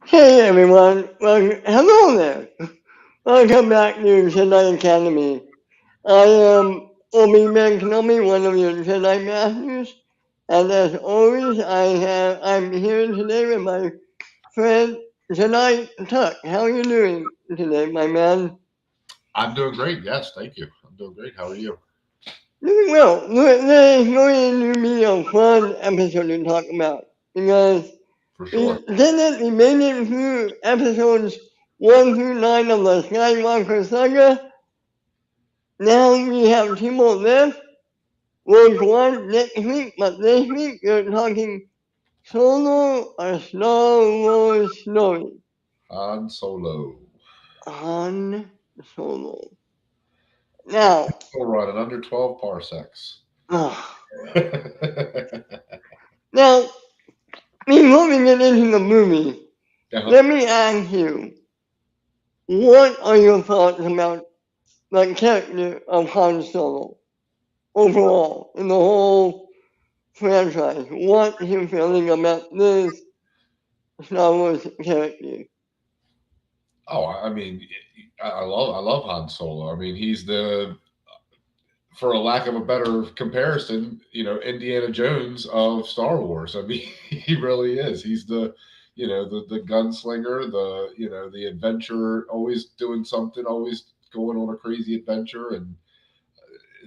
Hey everyone, well, hello there. Welcome back to Jedi Academy. I am Obi-Wan Kenobi, one of your Jedi Masters, and as always, I'm here today with my friend Jedi Tuck. How are you doing today, my man? I'm doing great. Yes, thank you. I'm doing great. How are you? Doing well. Today's going to be a fun episode to talk about because For sure. we made it through episodes 1 through 9 of the Skywalker saga. Now we have 2 more left. Rogue One next week, but this week we're talking Solo, a Star Wars story. Han Solo. Han Solo. Now, We'll run in under 12 parsecs. now, before we get into the movie, let me ask you, what are your thoughts about the character of Han Solo overall in the whole franchise? What are you feeling about this Star Wars character? Oh, I mean, I love Han Solo. I mean, he's the, for a lack of a better comparison, Indiana Jones of Star Wars. I mean, he really is. He's the gunslinger, the adventurer, always doing something, always going on a crazy adventure. And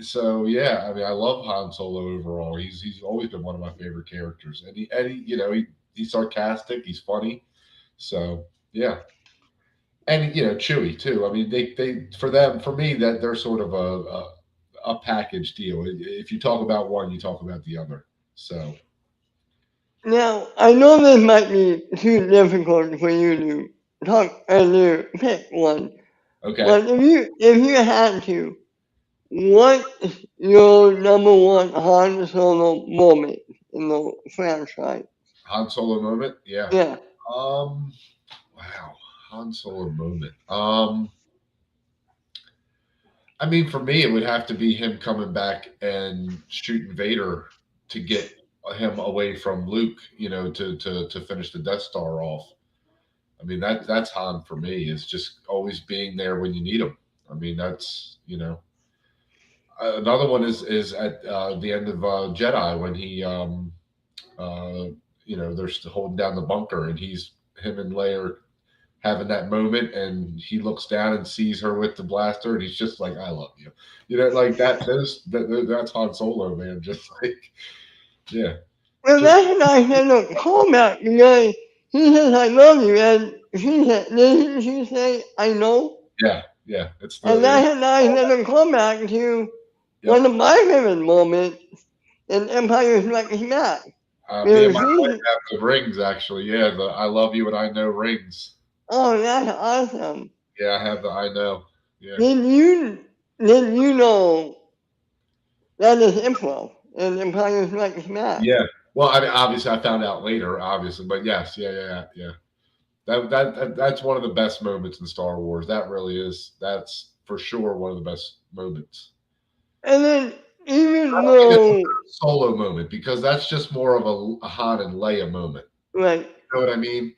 so, yeah, I mean, I love Han Solo overall. He's always been one of my favorite characters, and he's sarcastic, he's funny. So, yeah. And Chewie too. I mean, they for me that they're sort of a package deal. If you talk about one, you talk about the other. So Now, I know this might be too difficult for you to talk and to pick one, okay, but if you had to, what's your number one Han Solo moment in the franchise? Han Solo moment. Yeah. Yeah. Wow. Han Solo moment. I mean, for me, it would have to be him coming back and shooting Vader to get him away from Luke. To finish the Death Star off. I mean, that's Han for me. Is just always being there when you need him. I mean, that's. Another one is at the end of Jedi when he they're still holding down the bunker, and him and Leia are having that moment, and he looks down and sees her with the blaster, and he's just like, "I love you," like that. That's Han Solo, man. Just like, yeah. Well, that's a nice little callback because he says, "I love you," and didn't she say, "I know"? Yeah. And that's a nice little callback to one of my favorite moments in Empire Strikes Back. Me and my wife have the rings, actually. Yeah, the "I love you" and "I know" rings. Oh, that's awesome. Yeah, I have the "I know." Yeah. Did you know that is improv in Empire Strikes Back? Yeah. Well, I mean, obviously, I found out later, obviously, but yes, yeah. That's one of the best moments in Star Wars. That really is. That's for sure one of the best moments. And then even I don't think though it's a Solo moment because that's just more of a Han and Leia moment. right, You know what I mean?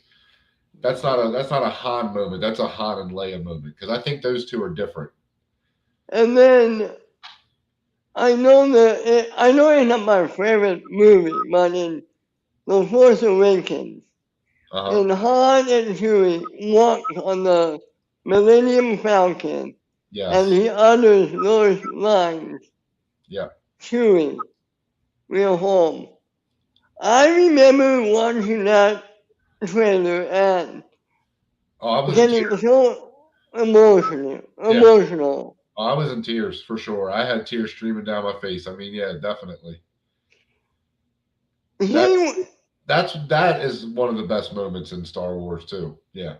That's not a Han moment. That's a Han and Leia moment because I think those two are different. and then I know it's not my favorite movie, but in The Force Awakens, and Han and Chewie walk on the Millennium Falcon, Yes. and he utters those lines. Yeah. Chewie, we're home. I remember watching that trailer and I was getting so emotional. I was in tears for sure. I had tears streaming down my face. I mean, yeah, definitely. That is one of the best moments in Star Wars too. Yeah.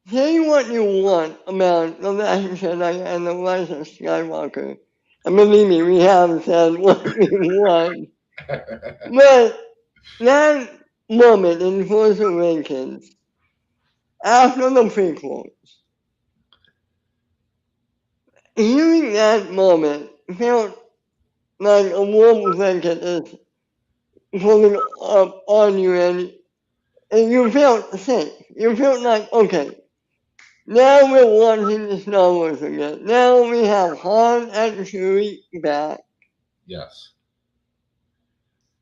Say what you want about The Last Jedi and The Rise of Skywalker. And believe me, we have said what we want. But that moment in Force Awakens after the prequel. Hearing that moment felt like a warm blanket is pulling up on you, and you felt safe. You felt like, okay, now we're watching the Star Wars again. Now we have Han and Chewie back. Yes.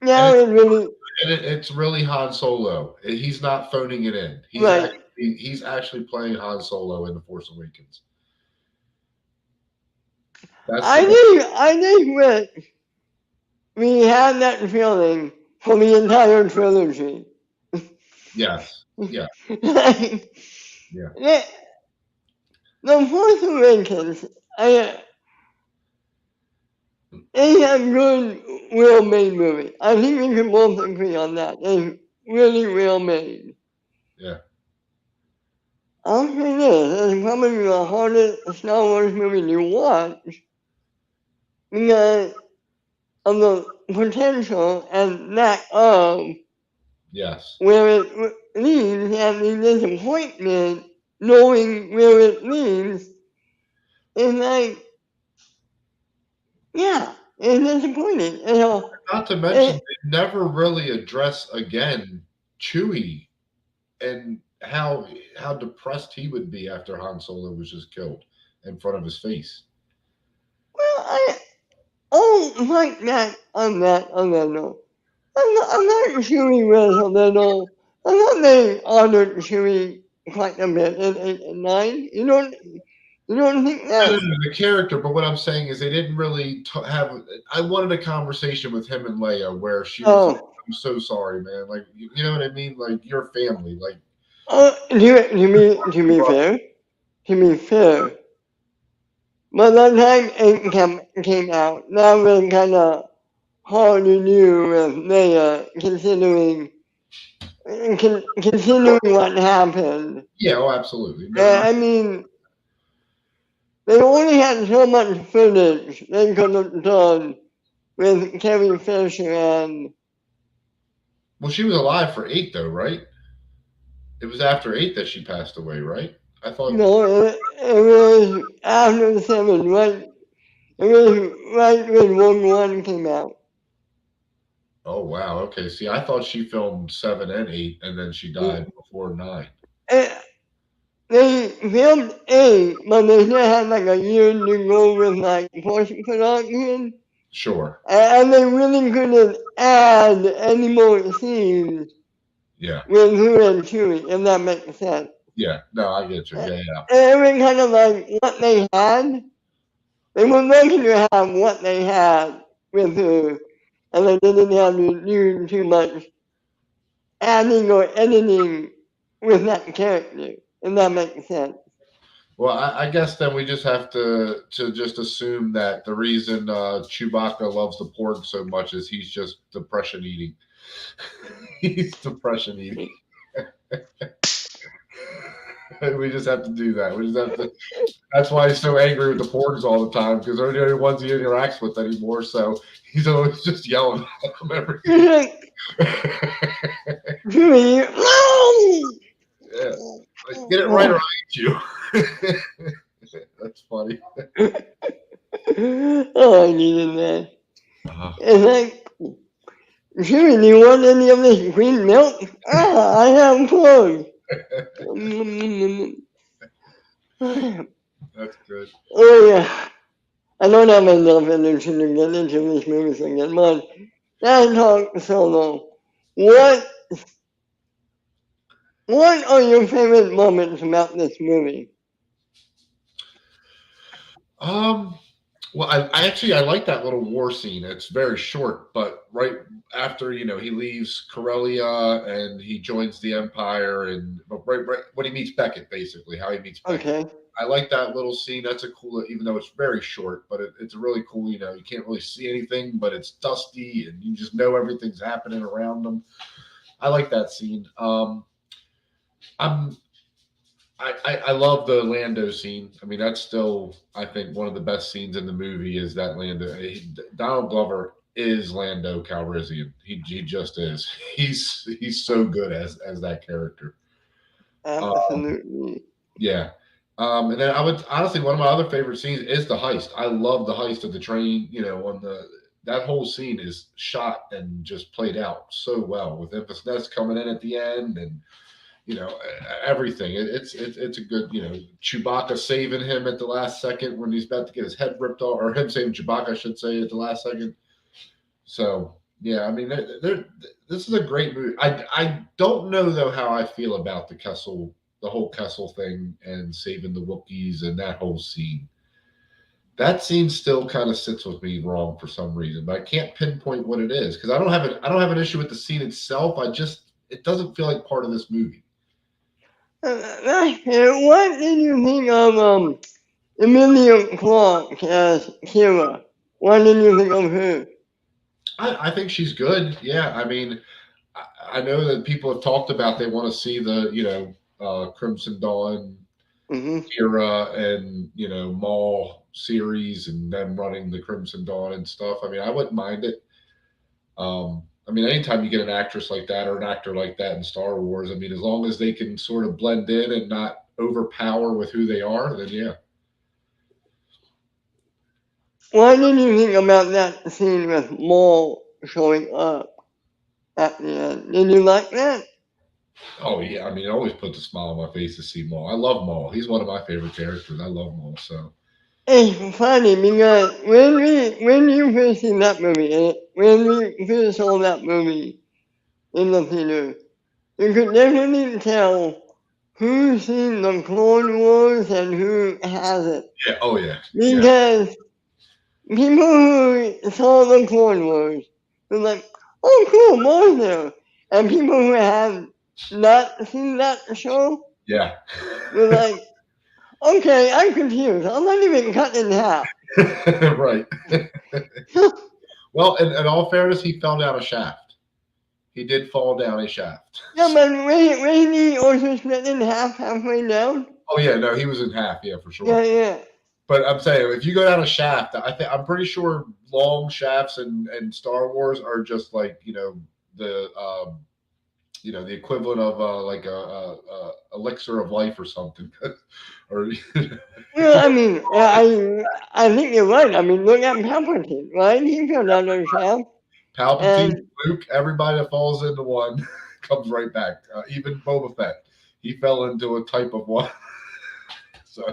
And Now it really, it's really Han Solo. He's not phoning it in. right. He's actually playing Han Solo in The Force Awakens. That's the I think we had that feeling for the entire trilogy. yes. Yeah. Like, Yeah. the Force Awakens, it's a good, well-made movie. I think we can both agree on that. It's really well made. Yeah. I'll say this, it's probably the hardest Star Wars movie to watch because of the potential and lack of Yes. where it leads and the disappointment knowing where it leads is like, yeah, it's disappointing. You know, Not to mention, it, they never really address again Chewie and how depressed he would be after Han Solo was just killed in front of his face. well, oh, like that, on that note. I'm not Chewie was a little, I'm not they honored Chewie quite a bit in 8 and 9. You don't think No, that? no, no, the character, but what I'm saying is they didn't really have. I wanted a conversation with him and Leia where she was like, Oh, "I'm so sorry, man. Like, you know what I mean? Like, your family. Like, to be fair, by the time 8 came out, that was kind of hard to do with Leia, considering what happened. yeah, oh, absolutely. No, no. I mean, they only had so much footage they could have done with Carrie Fisher and Well, she was alive for 8, though, right? It was after 8 that she passed away, right? I thought. no, it was after 7, right? It was right when Rogue One came out. Oh wow. Okay. See, I thought she filmed 7 and 8, and then she died before 9. Eh, they filmed 8, but they still had like a year to go with like post-production, Sure. and they really couldn't add any more scenes Yeah. with her and Chewie, if that makes sense. Yeah. No, I get you. Yeah. Yeah. It was kind of like what they had. They were lucky to have what they had with her, and they didn't have to do too much adding or editing with that character, if that makes sense. Well, I guess then we just have to just assume that the reason Chewbacca loves the porg so much is he's just depression eating. He's depression eating. We just have to do that. We just have to. That's why he's so angry with the porgs all the time because they're the only ones he interacts with anymore. So he's always just yelling at them everything. It's like, Jimmy, no! Yeah, like, get it right or I eat you. That's funny. Oh, I needed that. Uh, It's like, Jimmy, do you want any of this green milk? Ah, I have plug. that's good. Oh, yeah. I don't have enough energy to get into this movie again, but that talk solo. What What are your favorite moments about this movie? Um, well, I actually I like that little war scene. It's very short, but right after he leaves Corellia and he joins the Empire, and but right when he meets Beckett, basically how he meets Beckett. Okay. I like that little scene. That's a cool, even though it's very short, but it's a really cool. You can't really see anything, but it's dusty, and you just know everything's happening around them. I like that scene. I'm I love the Lando scene. I mean, that's still I think one of the best scenes in the movie is that Lando Donald Glover. is Lando Calrissian. He just is. He's so good as that character. Uh, Absolutely. yeah. And then I would honestly, one of my other favorite scenes is the heist. I love the heist of the train. On that whole scene is shot and just played out so well with Emphasis Nest coming in at the end, and everything. It's a good, Chewbacca saving him at the last second when he's about to get his head ripped off, or him saving Chewbacca, I should say, at the last second. So yeah, I mean, this is a great movie. I don't know though how I feel about the whole Kessel thing, and saving the Wookiees and that whole scene. That scene still kind of sits with me wrong for some reason, but I can't pinpoint what it is because I don't have an issue with the scene itself. It doesn't feel like part of this movie. What did you think of Emilia Clarke as Kira? What did you think of her? I think she's good. Yeah, I mean, I know that people have talked about they want to see the Crimson Dawn, Hmm. Kira, and Maul series, and them running the Crimson Dawn and stuff. I mean, I wouldn't mind it. I mean, anytime you get an actress like that or an actor like that in Star Wars, I mean, as long as they can sort of blend in and not overpower with who they are, then yeah. What did you think about that scene with Maul showing up at the end? Did you like that? Oh yeah, I mean, it always puts a smile on my face to see Maul. I love Maul. He's one of my favorite characters. I love Maul. So It's funny because when you first see that movie, when we first saw that movie in the theater, you could definitely tell who's seen the Clone Wars and who hasn't. yeah, oh yeah, yeah, Because people who saw the Clone Wars were like, oh cool, Maul's there. And people who have not seen that show yeah. were like, okay, I'm confused. I'm not even cut in half. Right. Well, in all fairness, he fell down a shaft. He did fall down a shaft. Yeah, but when he also split in half halfway down? Oh yeah, no, he was in half. Yeah, for sure. Yeah, yeah. But I'm saying, if you go down a shaft, I'm pretty sure long shafts and Star Wars are just like the the equivalent of like a elixir of life or something, or Well, I mean, I think you're right. I mean, look at Palpatine, right? He fell down a shaft, Palpatine, and Luke, everybody that falls into one comes right back. Even Boba Fett, he fell into a type of one. So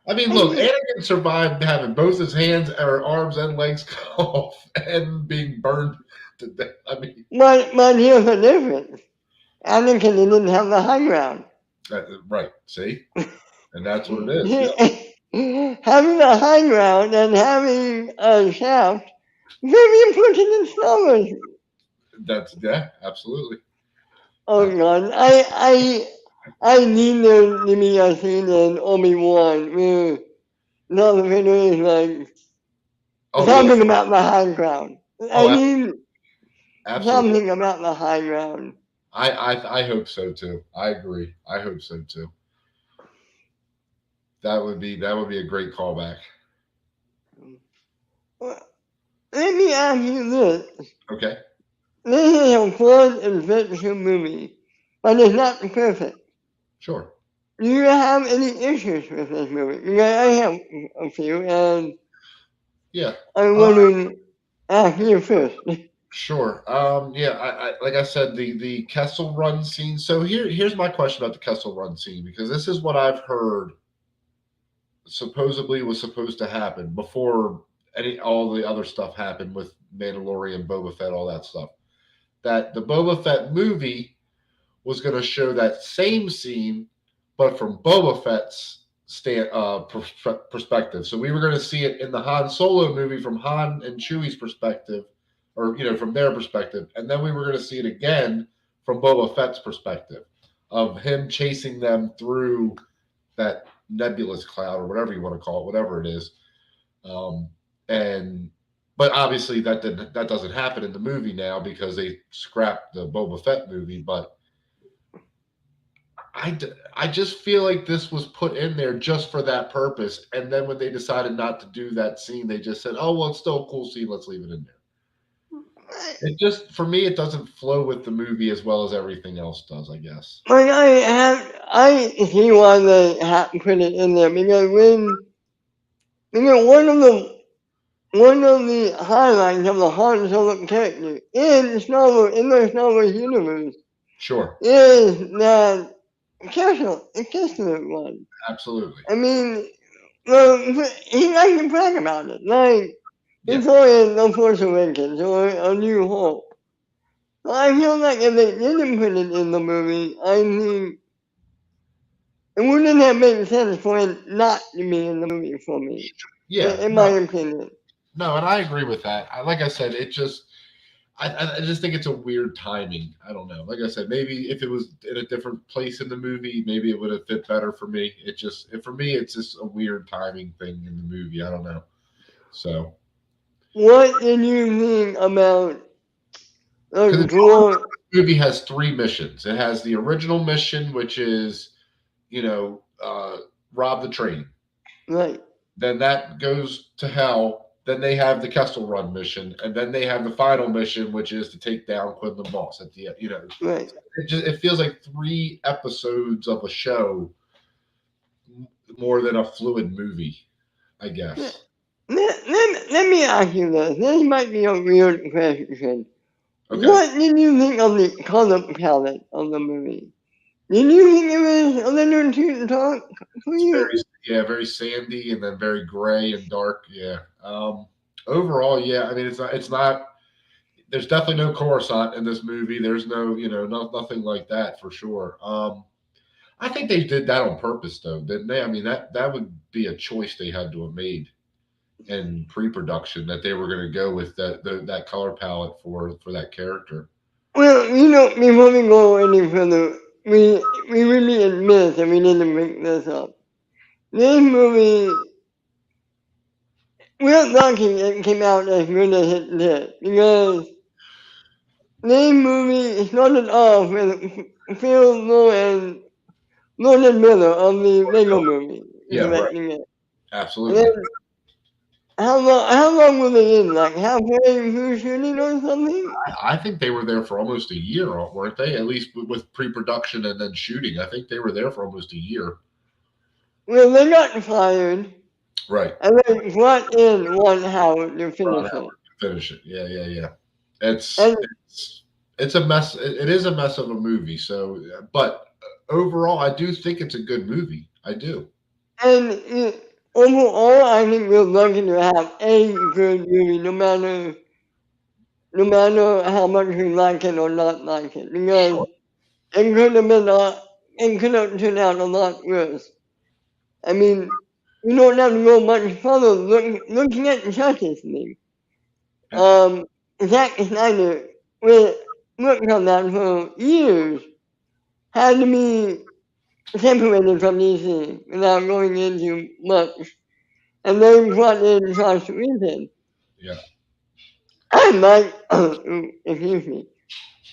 I mean, look, Anakin survived having both his hands or arms and legs cut off and being burned to death. I mean, but here's the difference. Anakin didn't have the high ground. right? See, and that's what it is. Yep. Having the high ground and having a shaft, very important in Star Wars. That's yeah, absolutely. Oh God, I need there to be a scene in Obi-Wan where Darth Vader is like Oh yeah. something about the high ground. I Oh, need absolutely. something about the high ground. I hope so too. I agree. I hope so too. That would be a great callback. Well, let me ask you this. Okay. This is a fun adventure movie, but it's not perfect. Sure. Do you have any issues with this movie? Because I have a few, and Yeah. I'm Uh, wondering, ask you first. sure. Yeah. I like I said, the Kessel Run scene. So here's my question about the Kessel Run scene, because this is what I've heard supposedly was supposed to happen before any all the other stuff happened with Mandalorian, Boba Fett, all that stuff. That the Boba Fett movie was going to show that same scene, but from Boba Fett's perspective. So we were going to see it in the Han Solo movie from Han and Chewie's perspective, or from their perspective, and then we were going to see it again from Boba Fett's perspective of him chasing them through that nebulous cloud or whatever you want to call it, whatever it is. Um, and but obviously that doesn't happen in the movie now because they scrapped the Boba Fett movie. But I just feel like this was put in there just for that purpose. And then when they decided not to do that scene, they just said, "Oh well, it's still a cool scene. Let's leave it in there." It just for me, it doesn't flow with the movie as well as everything else does. I guess. Like I see why they have put it in there because one of the highlights of the Han Solo character in the Star Wars universe Sure. is that Kessler one. Absolutely. I mean, well, he likes to brag about it, like Yeah. it's only in The Force Awakens or A New Hope. So I feel like if they didn't put it in the movie, I mean, it wouldn't have made sense for it not to be in the movie for me, Yeah. in my No. opinion. No, and I agree with that. Like I said, it just I just think it's a weird timing. I don't know. Like I said, maybe if it was in a different place in the movie, maybe it would have fit better for me. For me, it's just a weird timing thing in the movie. I don't know. So What did you think about because the the draw? movie has three missions. It has the original mission, which is you know rob the train. Right, Then that goes to hell. Then they have the Kessel Run mission, and then they have the final mission, which is to take down Quinlan Moss at the end. right. It feels like three episodes of a show more than a fluid movie, I Let, guess. let me ask you this. This might be a weird question. Okay. What did you think of the color palette of the movie? Did you think it was a little too dark for It's you? very very sandy and then very gray and dark. Yeah. Overall, yeah. I mean, it's not. There's definitely no Coruscant in this movie. There's no nothing like that for sure. I think they did that on purpose, though, didn't they? I mean, that would be a choice they had to have made in pre-production that they were going to go with that color palette for that character. Well, before we go any further, we really admit that we didn't make this up. This movie, we're lucky it came out as good as it did because this movie started off with Phil Lord and Miller of the Lego movie Yeah, right. directing it. And then Absolutely. how long were they in? Like halfway through shooting or something? I think they were there for almost a year, weren't they? At least with pre-production and then shooting. I think they were there for almost a year. Well, they got fired Right. and they brought in Ron Howard to Ron finish it. Howard to finish it. Yeah, yeah, yeah. It's And it's it's a mess. It is a mess of a movie. So, but overall, I do think it's a good movie. I do. and overall, I think we're lucky to have a good movie, no matter how much we like it or not like it, because Sure. it could have been it could have turned out a lot worse. I mean, you don't have to go much further looking at Justice League. Yeah. Zack Snyder, with worked on that for years, had to be separated from DC without going into much. And then brought in Josh Whedon. Yeah. I like, excuse me,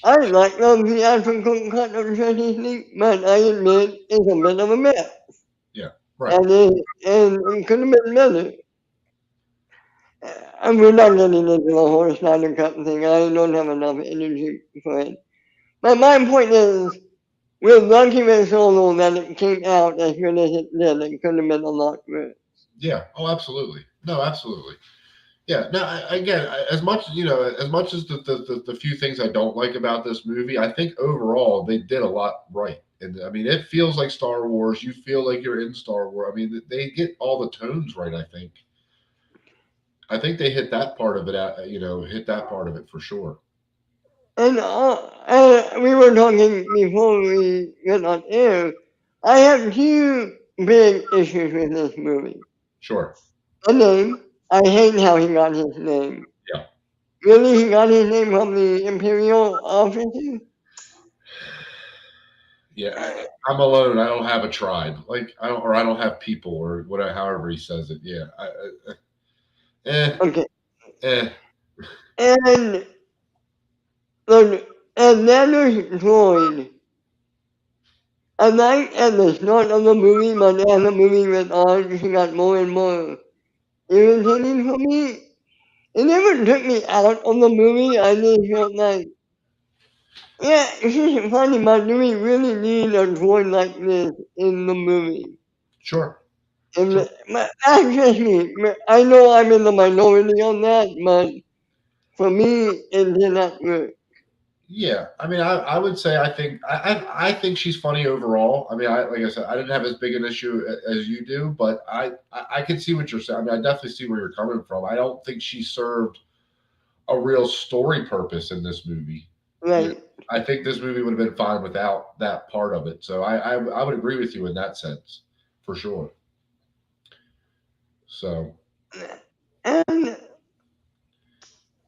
I like the theatrical cut of Justice League, but I admit it's a bit of a mess. Yeah. Right. And it could have been better. And we're not getting into the whole Snyder Cut thing. I don't have enough energy for it. But my point is, we're lucky with Solo that it came out as good as it did. It could have been a lot worse. Yeah. Oh, absolutely. No, absolutely. Yeah. No, again, as much as much as the few things I don't like about this movie, I think overall they did a lot right. And I mean, it feels like Star Wars. You feel like you're in Star Wars. I mean, they get all the tones right. I think they hit that part of it. Hit that part of it for sure. And we were talking before we went on air. I have two big issues with this movie. Sure. The name. I hate how he got his name. Yeah. Really, he got his name from the Imperial officer? Yeah. I'm alone. I don't have a tribe. Like I don't have people or whatever. However he says it. Yeah. Eh. Okay. Eh. And the another droid I like at the start of the movie, but as the movie went on, she got more and more irritating for me. It never took me out of the movie. I just felt like, yeah, she's funny, but do we really need a droid like this in the movie? Sure, And sure. that's just me. I know I'm in the minority on that, but for me, it did not work. Yeah, I mean, I would say I think she's funny overall. I mean, I like I said, I didn't have as big an issue as you do, but I can see what you're saying. I mean, I definitely see where you're coming from. I don't think she served a real story purpose in this movie. You know, Right. I think this movie would have been fine without that part of it. So I would agree with you in that sense, for sure. So, And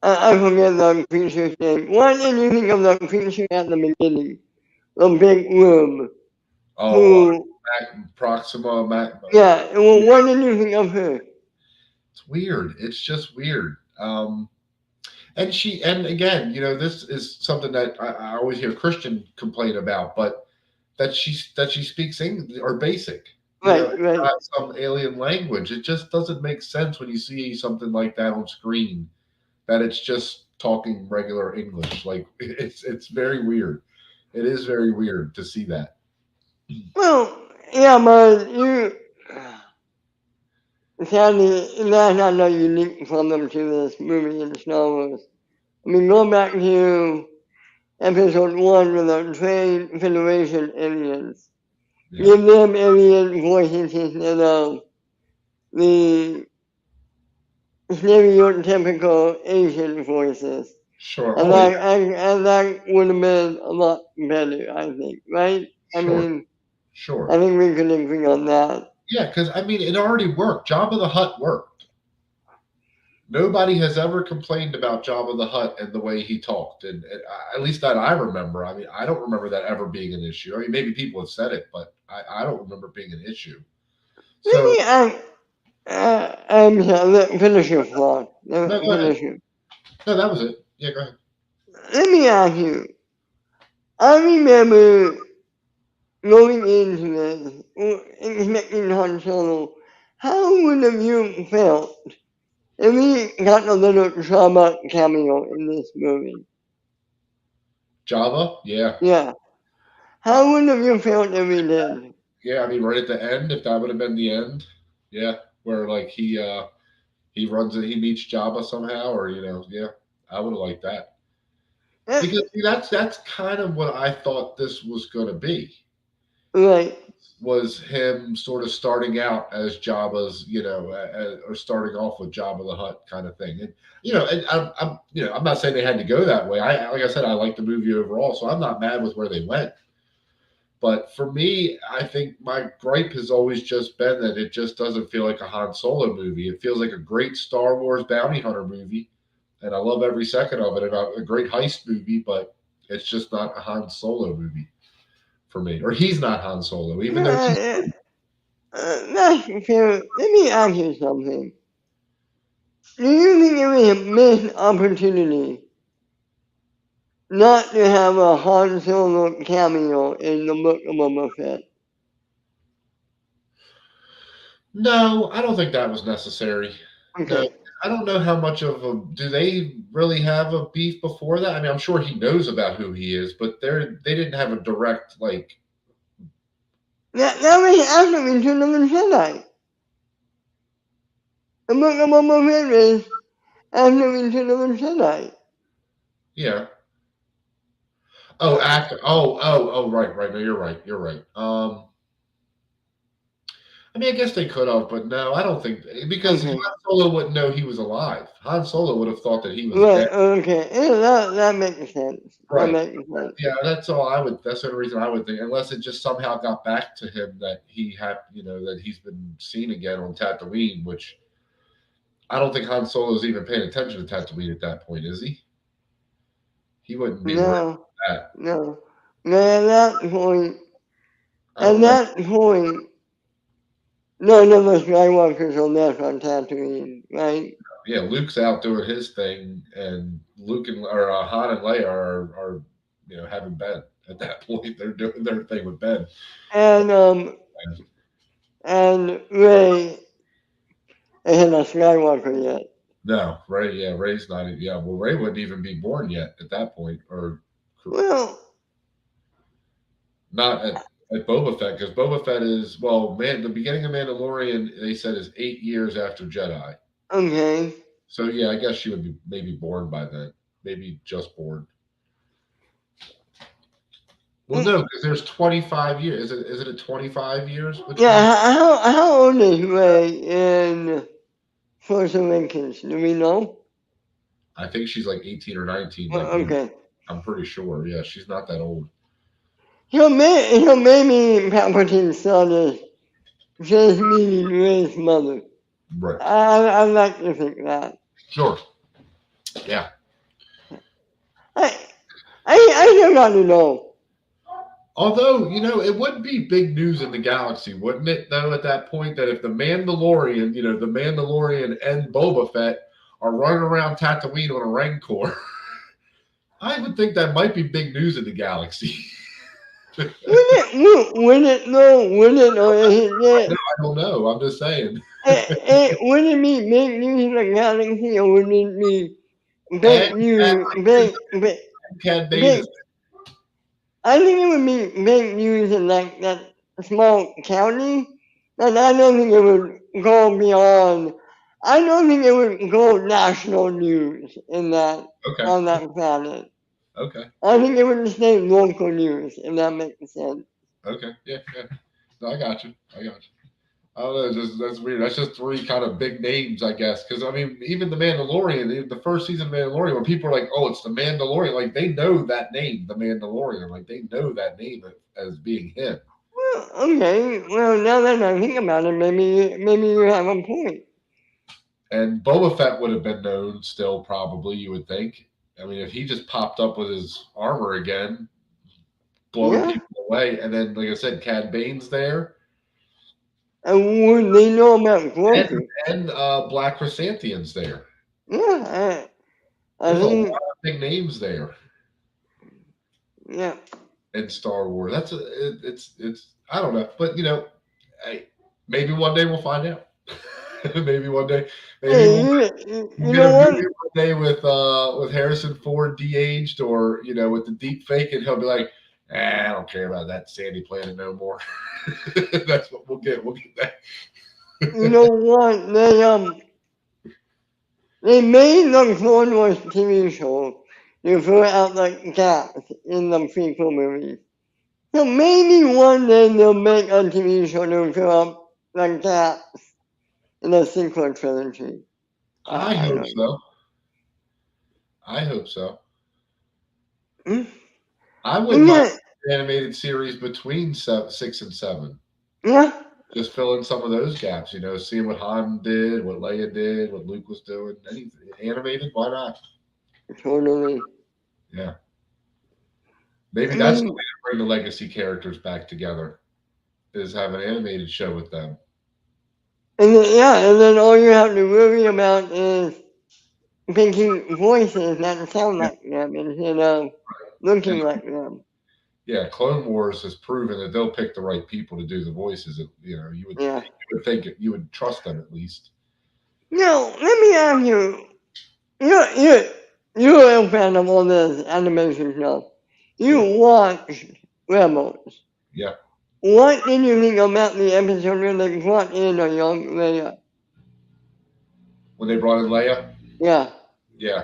I forget the creature's name. What did you think of the creature at the beginning? The big worm. oh, Who, Proxima, yeah, well, what did you think of her? it's weird. It's just weird. And and again, this is something that I always hear Christian complain about, but that she speaks English or basic, Right, it's right. not some alien language. It just doesn't make sense when you see something like that on screen, that it's just talking regular English. Like it's very weird. It is very weird to see that. Well, yeah, but sadly, that's not no unique problem to this movie in Star Wars. I mean, go back to episode 1 with the Trade Federation aliens. Yeah, Give them alien voices instead of the stereotypical Asian voices. sure. And Oh yeah, that would have been a lot better, I think, right? I sure, mean, I sure. think we can agree on that. Yeah, because I mean, it already worked. Jabba the Hutt worked. Nobody has ever complained about Jabba the Hutt and the way he talked, and at least that I remember. I mean, I don't remember that ever being an issue. I mean, maybe people have said it, but I don't remember it being an issue. So Maybe I'm sorry, finish your thought. no, go ahead. Finish it. No, that was it. Yeah, go ahead. Let me ask you. I remember going into this, expecting Han Solo. How would have you felt if we got a little drama cameo in this movie? Java, yeah, Yeah. How would have you felt if we did? yeah. I mean, right at the end, if that would have been the end, yeah, where like he runs it, he meets Jabba somehow, or yeah, I would have liked that Eh, because see, that's kind of what I thought this was going to be. right. Was him sort of starting out as Jabba's, or starting off with Jabba the Hutt kind of thing. And and I'm not saying they had to go that way. Like I said, I like the movie overall, so I'm not mad with where they went. But for me, I think my gripe has always just been that it just doesn't feel like a Han Solo movie. It feels like a great Star Wars bounty hunter movie, and I love every second of it, and a great heist movie, but it's just not a Han Solo movie for me. Or he's not Han Solo, even though he's Uh, that's fair. Let me ask you something. Do you think it was a missed opportunity not to have a Han Solo cameo in the Book of Boba Fett? No, I don't think that was necessary. No, Okay. I don't know how much of a do they really have a beef before that? I mean, I'm sure he knows about who he is, but they didn't have a direct like. That was after Return of the Jedi. The Book of Boba Fett is after Return of the Jedi. Yeah. Oh, after. Oh, right, right. No, you're right. You're right. I mean, I guess they could have, but no, I don't think because Han Okay. Solo wouldn't know he was alive. Han Solo would have thought that he was Right, dead. okay. Yeah, that makes sense. That Right. makes sense. Yeah, that's all I would. That's the only reason I would think, unless it just somehow got back to him that he had, that he's been seen again on Tatooine, which I don't think Han Solo's even paying attention to Tatooine at that point, is he? He wouldn't be worried No, about that. no. No, I don't at remember. that point, none of us Skywalkers are left on Tatooine, right? Yeah, Luke's out doing his thing, and Luke and or Han and Leia are having bed at that point. They're doing their thing with Ben. and Ray isn't a Skywalker yet. No, Ray, yeah, Ray's not. Yeah, well, Ray wouldn't even be born yet at that point, or Well, not at Boba Fett, because Boba Fett is, well, man, the beginning of Mandalorian they said is 8 years after Jedi. okay. So yeah, I guess she would be maybe born by then, maybe just born. Well, Mm, no, because there's 25 years. Is it a 25 years between? yeah, how old is Ray in Force Awakens? Do we know? I think she's like 18 or 19, Well, like you. okay. I'm pretty sure. Yeah, she's not that old. He'll maybe Palpatine's son is just meeting Ray's mother. Right. I like to think that. Sure. Yeah. I I still got to know. Although, it would be big news in the galaxy, wouldn't it, though, at that point, that if the Mandalorian, the Mandalorian and Boba Fett are running around Tatooine on a Rancor, I would think that might be big news in the galaxy. Would it no? Would it or is it? I don't know. I'm just saying. Would it be big news in the galaxy or would it be And big news? Cad Bane Big. is I think it would be big news in like that small county, but I don't think it would go beyond. I don't think it would go national news in that okay. on that planet. Okay. I think it would stay local news, if that makes sense. Okay. Yeah. Yeah. No, I got you. I don't know. That's weird. That's just three kind of big names, I guess. Because I mean, even the Mandalorian, the first season of Mandalorian, when people are like, "Oh, it's the Mandalorian," like they know that name, the Mandalorian. Like they know that name as being him. Well, okay. Well, now that I think about it, maybe you have a point. And Boba Fett would have been known still, probably. You would think. I mean, if he just popped up with his armor again, blowing Yeah. people away, and then, like I said, Cad Bane's there, And would they know about and Grogu? Black Chrysanthemum's there. Yeah. I There's a lot think. of big names there Yeah. in Star Wars. It's I don't know, but hey, maybe one day we'll find out. Maybe one day, maybe Hey, we'll you get a know movie what? one day with Harrison Ford de-aged, or with the deep fake, and he'll be like, I don't care about that sandy planet no more. That's what we'll get. We'll get that. You know what? They made the Clone Wars TV show to fill out the gaps in the prequel movies. So maybe one day they'll make a TV show to fill up the gaps in the sequel trilogy. I I hope don't know. so. I hope so. Hmm? I wouldn't mind Yeah, an animated series between 6 and 7. yeah, Just fill in some of those gaps, seeing what Han did, what Leia did, what Luke was doing. Anything animated, why not? totally. Yeah. Maybe that's the way And to bring the legacy characters back together, is have an animated show with them. and then all you have to worry about is picking voices that sound Yeah. like them instead of looking And like them. yeah, Clone Wars has proven that they'll pick the right people to do the voices. Yeah. You would think you would trust them at least. Now, let me ask you, you're, you're, you're a fan of all this animation stuff. Yeah. You watched Rebels. Yeah. What did you think about the episode where they brought in a young Leia? When they brought in Leia, Yeah, yeah,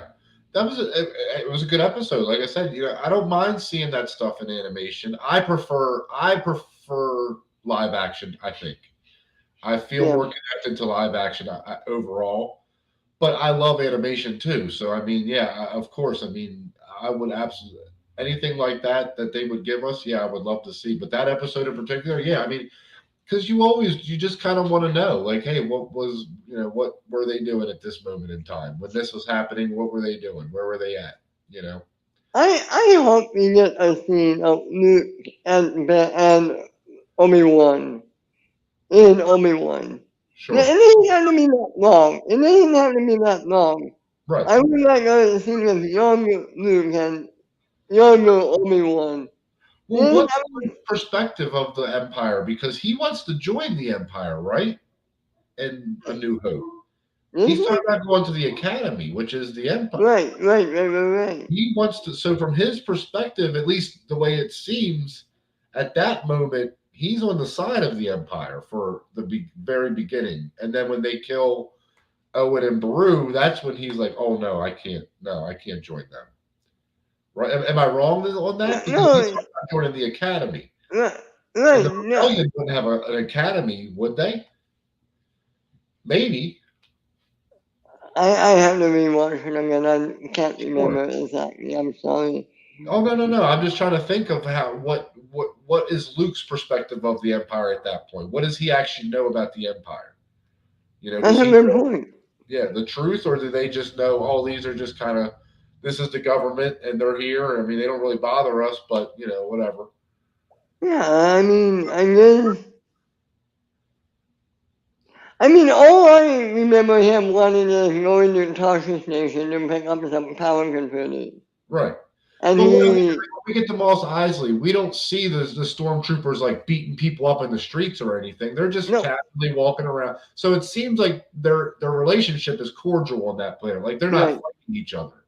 it was a good episode. Like I said, I don't mind seeing that stuff in animation. I prefer live action. I think I feel yeah. more connected to live action overall, but I love animation too. So I mean, yeah, of course. I mean, I would absolutely anything like that they would give us. Yeah, I would love to see. But that episode in particular, yeah, I mean, because you just kind of want to know, like, hey, what were they doing at this moment in time when this was happening? What were they doing? Where were they at? You know, I hope we get a scene of Luke and Obi-Wan in Obi-Wan. It sure, doesn't have to be that long. It doesn't have to be that long. right, I would like a scene of young Luke and younger Obi-Wan Well, Yeah, what's I mean, Luke's perspective of the Empire? Because he wants to join the Empire, right? In A New Hope. He's mhm. talking about going to the Academy, which is the Empire. Right. He wants to. So, from his perspective, at least the way it seems, at that moment, he's on the side of the Empire for the very beginning, and then when they kill Owen and Beru, that's when he's like, "Oh no, I can't. No, I can't join them." Right? Am I wrong on No, that? Because he's no, talking about joining the Academy, right, and the no. Rebellion wouldn't have an Academy, would they? Maybe. I have to rewatch it again. I can't Sure. remember exactly. I'm sorry. Oh no, no, no. I'm just trying to think of how what is Luke's perspective of the Empire at that point? What does he actually know about the Empire? You know, That's does a he good know, point. yeah, the truth, or do they just know, oh, these are just kind of, this is the government and they're here. I mean, they don't really bother us, but whatever. Yeah, I mean, all I remember him wanting is going to Tarshish Station to pick up some power converters. Right. And But he, we get to Moss Isley, we don't see the stormtroopers like beating people up in the streets or anything. They're just no, casually walking around. So it seems like their relationship is cordial on that planet. Like they're not right, fighting each other.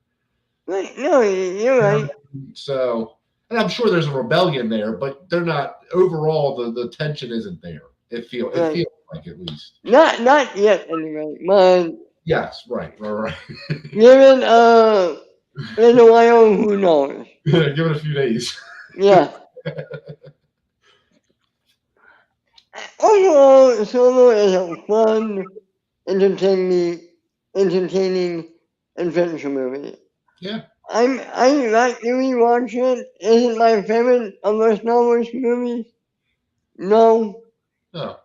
no, you're You know right. what I mean? So, and I'm sure there's a rebellion there, but they're not overall. The tension isn't there. It Right. feels like, at least. Not yet, anyway. But Yes, right. given, in a while, who knows? Give it a few days. Yeah. Overall, Solo is a fun, entertaining, entertaining adventure movie. Yeah. I like to rewatch it. Is it my favorite of the Star Wars movies? No. No.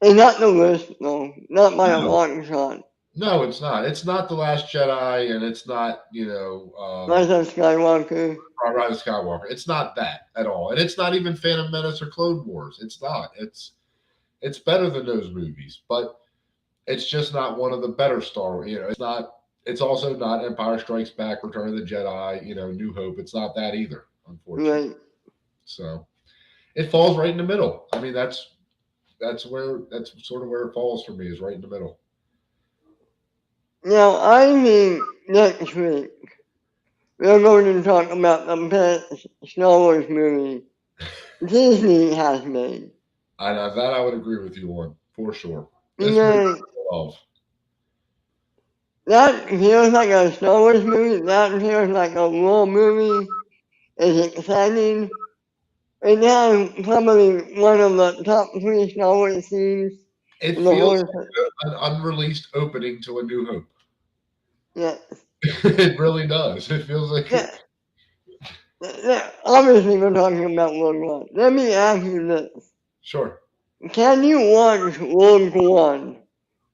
It's not the worst, no. Not by a No. long shot. No, it's not. It's not The Last Jedi, and it's not, Rise of Skywalker. Rise of Skywalker. It's not that at all, and it's not even Phantom Menace or Clone Wars. It's not. It's better than those movies, but it's just not one of the better Star. It's not. It's also not Empire Strikes Back, Return of the Jedi, New Hope. It's not that either, unfortunately. Right. So it falls right in the middle. I mean, that's sort of where it falls for me, is right in the middle. Now, I think next week we're going to talk about the best Star Wars movie Disney has made. That I would agree with you on, for sure. You This movie know, I love. that feels like a Star Wars movie. That feels like a war movie. It's exciting. It has probably one of the top three Star Wars scenes It in the feels whole. like an unreleased opening to A New Hope. Yeah, It really does. It feels like yeah, yeah. Obviously, we're talking about Rogue One. Let me ask you this: sure. can you watch Rogue One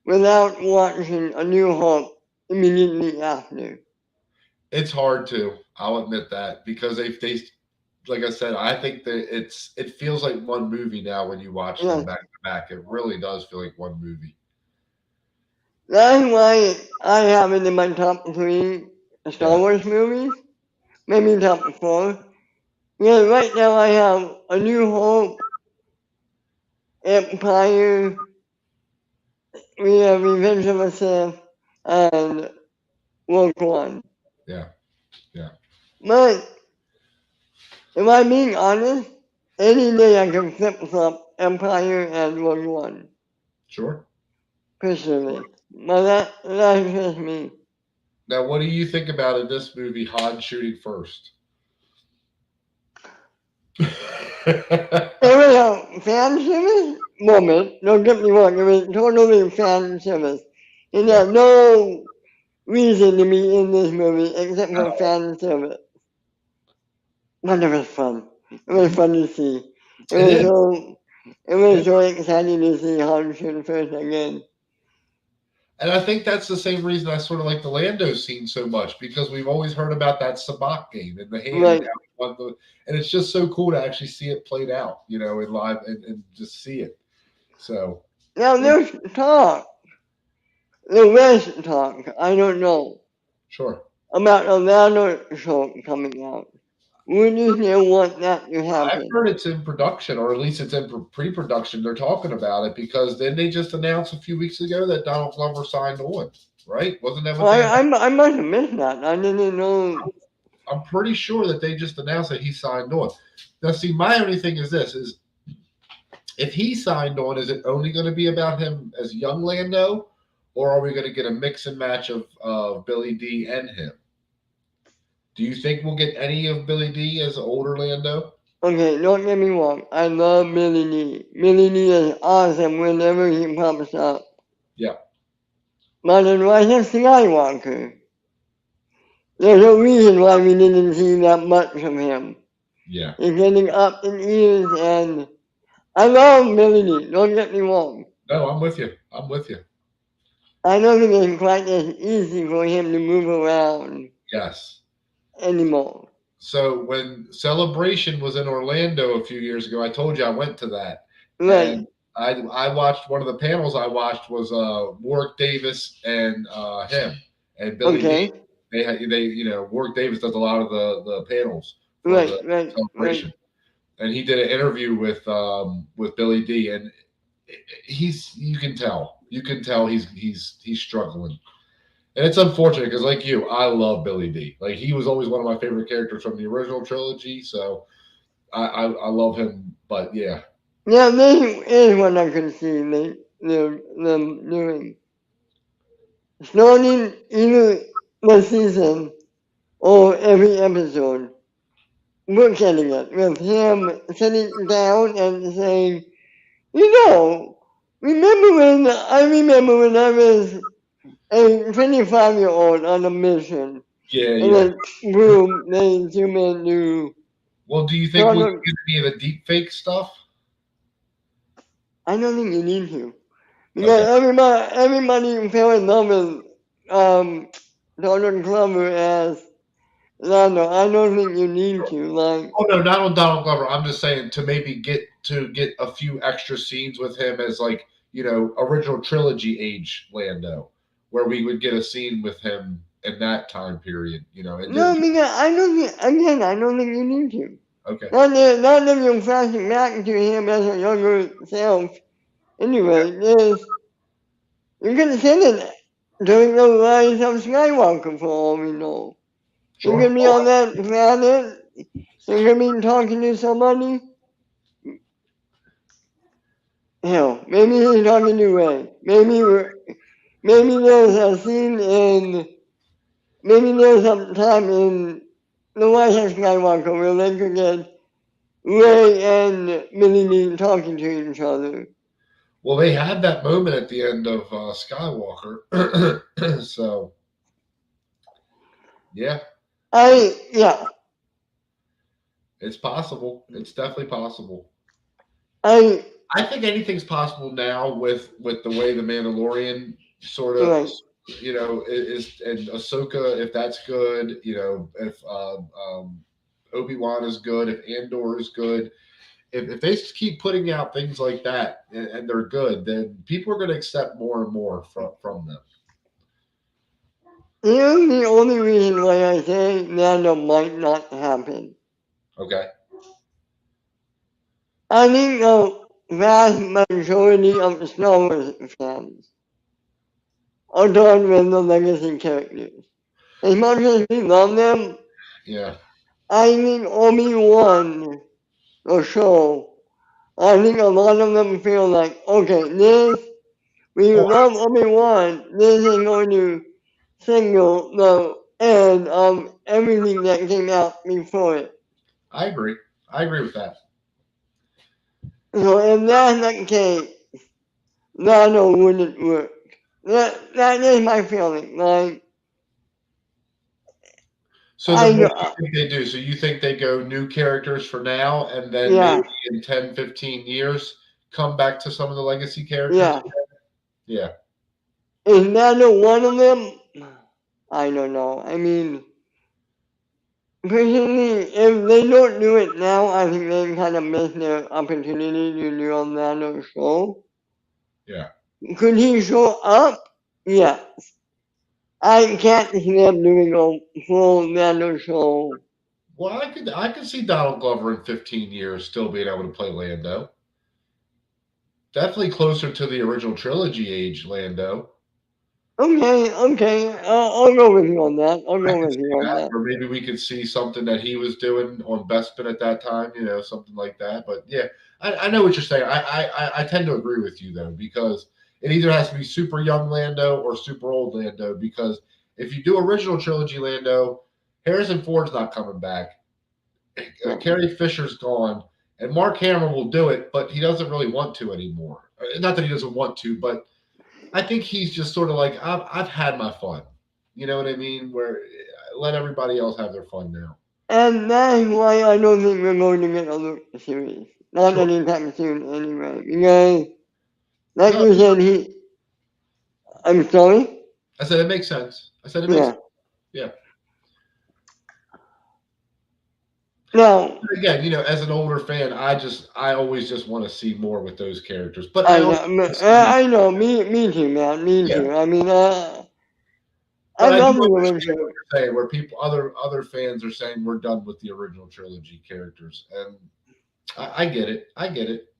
without watching A New Hope immediately after? It's hard to. I'll admit that, because they like I said, I think that it feels like one movie now when you watch them Yeah, back to back. It really does feel like one movie. that's why I have it in my top three Star Yeah, Wars movies, maybe top four. Yeah, right now I have A New Hope, Empire, we have Revenge of the Sith, and Rogue One. yeah, yeah. But if I'm being honest, any day I can flip flop Empire and Rogue One, Sure. personally. But that's just me. Now, what do you think about in this movie Han shooting first? It was a fan service moment, don't get me wrong, it was totally fan service. It Yeah. had no reason to be in this movie except for fan service. But it was fun. It was fun to see. It It was is. so it was so exciting to see Han shoot first again. And I think that's the same reason I sort of like the Lando scene so much, because we've always heard about that sabacc game and the hand Right. down and it's just so cool to actually see it played out, in live, and just see it. So Now it, there's talk, the West talk, I don't know, sure. about a Lando show coming out. Would you still want that to I've happen? heard it's in production, or at least it's in pre-production. They're talking about it because then they just announced a few weeks ago that Donald Glover signed on, right? Wasn't that Oh, what they announced? I must have missed that. I didn't know. I'm pretty sure that they just announced that he signed on. Now, see, my only thing is this: is if he signed on, is it only going to be about him as young Lando, or are we going to get a mix and match of Billy D and him? Do you think we'll get any of Billy D as older Lando? Okay, don't get me wrong. I love Millie Lee. Millie Lee is awesome whenever he pops up. Yeah, But in Rise of Skywalker, there's a reason why we didn't see that much of him. yeah. He's getting up in years, and I love Millie Lee. Don't get me wrong. No, I'm with you. I'm with you. I don't think it's quite as easy for him to move around Yes. anymore. So when Celebration was in Orlando a few years ago, I told you I went to that, and Right. I watched one of the panels. I watched was Warwick Davis and him and Billy D. Okay. Warwick Davis does a lot of the panels for Right. the Right. Right. Celebration, and he did an interview with Billy D. And you can tell he's struggling. And it's unfortunate because, like you, I love Billy D. Like he was always one of my favorite characters from the original trilogy. So I love him. But yeah, Yeah, this is what I can see them doing. Starting either the season or every episode, we're getting it with him sitting down and saying, you know, remember when I was a 25-year-old on a mission, yeah, and yeah. then boom, they zoom into Well, do you think we'll Donald. get any of the deep fake stuff? I don't think you need to. Okay. Because everybody fell in love with Donald Glover as Lando. I don't think you need to. Like, Oh no, not on Donald Glover. I'm just saying to maybe get a few extra scenes with him as like original trilogy age Lando, where we would get a scene with him in that time period. And no, because I don't think, again, I don't think you need to. okay, Not that you're flashing back to him as a younger self. Anyway, you can send it during the rise of Skywalker for all we know. You sure. can be on that planet. You can be talking to somebody. Hell, maybe he's talking to Ray. Maybe there's a scene in, maybe there's some time in the Rise of Skywalker where they could get Ray and Millie Lee talking to each other. Well, they had that moment at the end of Skywalker, so yeah, Yeah, it's possible. It's definitely possible. I, I think anything's possible now with the way the Mandalorian sort of right. is, and Ahsoka, if that's good, if Obi-Wan is good, if Andor is good, if they just keep putting out things like that and they're good, then people are going to accept more and more from them. Here's the only reason why I say Nano might not happen. Okay. I think the vast majority of the Star Wars fans are done with the legacy characters. As much as we love them, Yeah. I think Obi-Wan, the show, I think a lot of them feel like, okay, we Oh, love Obi-Wan, this is going to signal the end of everything that came out before it. I agree. I agree with that. So if that's the case, Nano wouldn't work. That is my feeling. Like, So I then what know, do you think they do? So you think they go new characters for now and then maybe yeah, in 10, 15 years come back to some of the legacy characters? yeah. Yeah. Is Nano one of them? I don't know. I mean, personally, if they don't do it now, I think they kind of miss their opportunity to do a Nano show. Yeah. Could he show up? Yes. I can't see them doing a full Nano show Well, I could see Donald Glover in 15 years still being able to play Lando. Definitely closer to the original trilogy age, Lando. Okay, I'll go with you on that. I'll I go could with see you on that, that. or maybe we could see something that he was doing on Bespin at that time, something like that. But yeah, I know what you're saying. I tend to agree with you though, because it either has to be super young Lando or super old Lando. Because if you do original trilogy Lando, Harrison Ford's not coming back. No. Carrie Fisher's gone, and Mark Hamill will do it, but he doesn't really want to anymore. Not that he doesn't want to, but I think he's just sort of like I've had my fun. You know what I mean? Where let everybody else have their fun now. And that is why I don't think we're going to get a Luke series. Not Sure. anytime soon, anyway. Because, like No, you said, I'm sorry? I said it makes sense. I said it makes Yeah. sense. Yeah. Now, Again, as an older fan, I always just want to see more with those characters. But I I also know, want to see, I know, me too, man, me yeah. too. I mean, I But I do love the understand what original. you're saying, where people, other fans are saying we're done with the original trilogy characters, and I get it. I get it.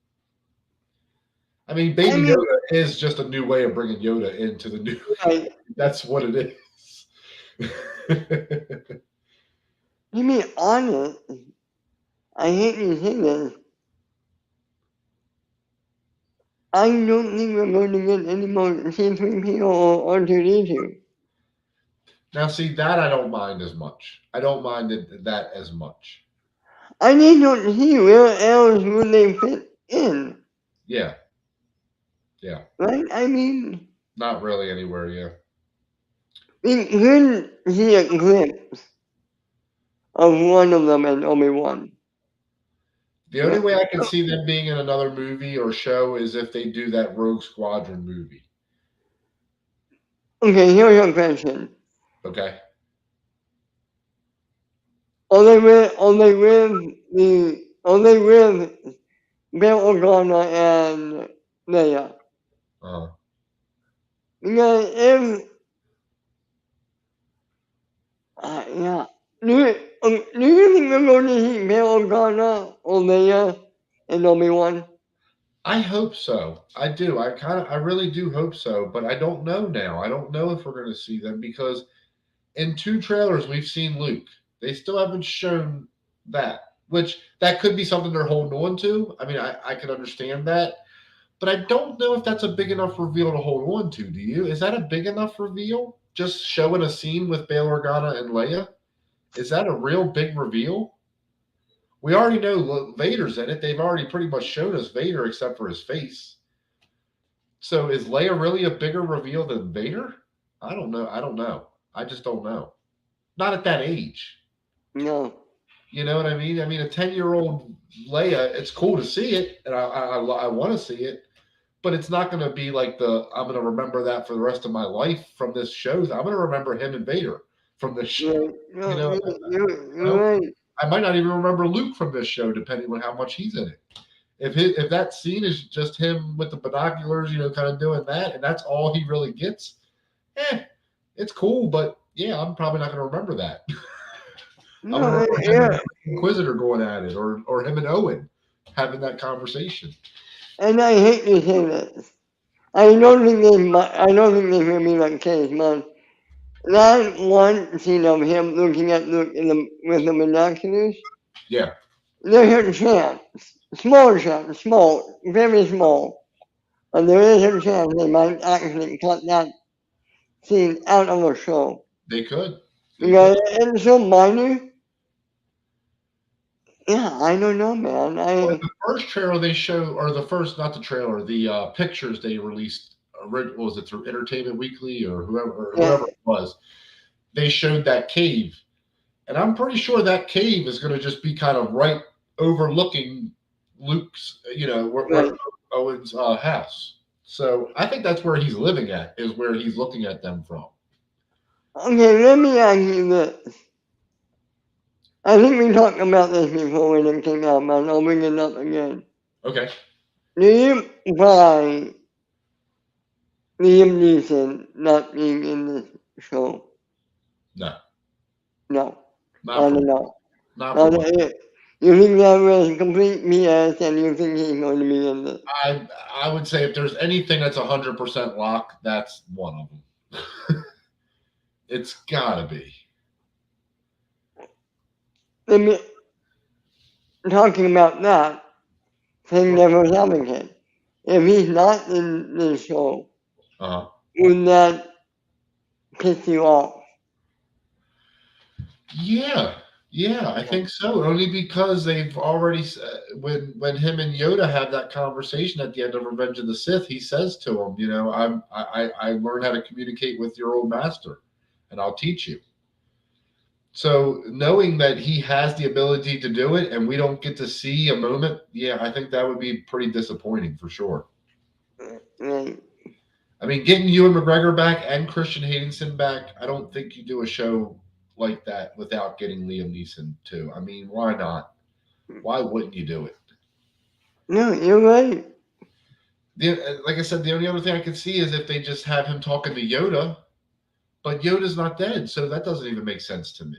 I mean, I Baby mean, Yoda is just a new way of bringing Yoda into the new. like, That's what it is. to be honest, I hate to say this, I don't think we're going to get any more C-3PO or R2-D2. Now, see that I don't mind as much. I don't mind that as much. I just don't see where else would they fit in, Yeah, yeah, right? I mean, not really anywhere. Yeah. we could see a glimpse of one of them in Obi-Wan. The only way I can see them being in another movie or show is if they do that Rogue Squadron movie. Okay, here's a question. Okay. Only with Bail Organa and Leia. Uh, Because if, yeah, do you think we're going to see Bail Organa or Leia in Obi-Wan? I hope so. I do. I really do hope so. But I don't know now. I don't know if we're going to see them because in two trailers we've seen Luke. They still haven't shown that, which that could be something they're holding on to. I mean, I can understand that, but I don't know if that's a big enough reveal to hold on to. Do you? Is that a big enough reveal? Just showing a scene with Bail Organa and Leia? Is that a real big reveal? We already know Vader's in it. They've already pretty much shown us Vader except for his face. So is Leia really a bigger reveal than Vader? I don't know. I don't know. I just don't know. Not at that age. No. You know what I mean? I mean, a 10-year-old Leia, it's cool to see it, and I want to see it, but it's not going to be like I'm going to remember that for the rest of my life from this show. I'm going to remember him and Vader from this show. Yeah, You know, no, you're know? right. I might not even remember Luke from this show, depending on how much he's in it. If that scene is just him with the binoculars, kind of doing that, and that's all he really gets, it's cool. But yeah, I'm probably not going to remember that. I'm going to No, remember him and yeah. the Inquisitor going at it, or him and Owen having that conversation. And I hate to say this. I don't think they hear me like case, man. That one scene of him looking at Luke with the binoculars, Yeah, there's a chance, small chance, small, very small, but there is a chance they might actually cut that scene out of the show. they could. They could. Because it's so minor. Yeah, I don't know, man. Well, the first trailer they show, or the first, not the trailer, the pictures they released. What was it through Entertainment Weekly or Yeah, whoever it was? They showed that cave, and I'm pretty sure that cave is going to just be kind of right overlooking Luke's, where right. Owen's house. So I think that's where he's living at, is where he's looking at them from. Okay, let me ask you this. I think we talked about this before when it came out, man. I'll bring it up again. Okay. Do you buy Liam Neeson not being in this show? No, No. not I for me. don't know. Not for Not what? that you think that was complete BS and you think he's going to be in it. I would say if there's anything that's 100% lock, that's one of them. It's gotta be. I mean, talking about that, thing devil's advocate. If he's not in the show, Uh, would that piss you off? yeah, yeah, I think so. Only because they've already when him and Yoda have that conversation at the end of Revenge of the Sith, he says to him, you know, I learned how to communicate with your old master, and I'll teach you. So knowing that he has the ability to do it, and we don't get to see a moment, yeah, I think that would be pretty disappointing for sure. Right. I mean, getting Ewan McGregor back and Christian Haydenson back, I don't think you do a show like that without getting Liam Neeson too. I mean, why not? Why wouldn't you do it? No, you're right. Like I said, the only other thing I could see is if they just have him talking to Yoda, but Yoda's not dead, so that doesn't even make sense to me.